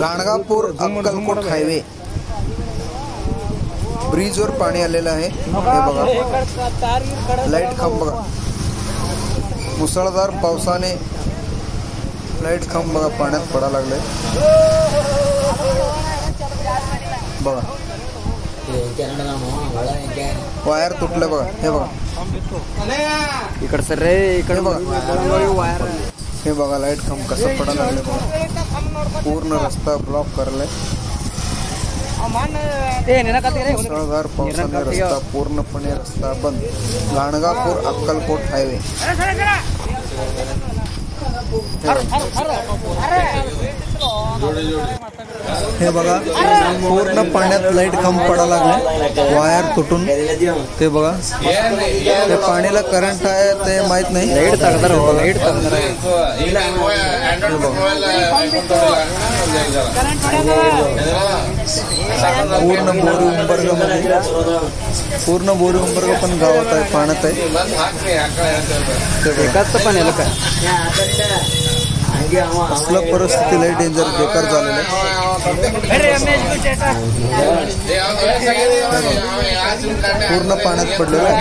Ganagapur Akkalkot highway ब्रिजवर पाणी आलेलं आहे। हे बघा लाईट खांब बघा, मुसळधार पावसाने लाईट खांब बघा पाण्यात पडा लागले बघा। वायर तुटलं बघा, हे बघा इकड सर रे, इकडे बघा वायर, हे बघा लाईट खांब कसं पडा लागले बघा, पूर्ण रस्ता ब्लॉक करलाय। मुसळधार पावसाने रस्ता पूर्णपणे रस्ता बंद। गाणगापूर अक्कलकोट हायवे हे बघा पूर्ण पाण्यात लाईट खांब पडा लागले, वायर तुटून ते बघा। ते पाणीला करंट आहे ते माहित नाही, लाईट तगदार हो, लाईट तगदार आहे। पूर्ण बोरी उंबर्ग मध्ये, पूर्ण बोरी उंबर्ग पण गावात आहे, पाण्यात आहे। एकाच पण आहे का असलं परिस्थिती लई डेंजर बेकार झालेलं आहे, पूर्ण पाण्यात पडलेलं आहे।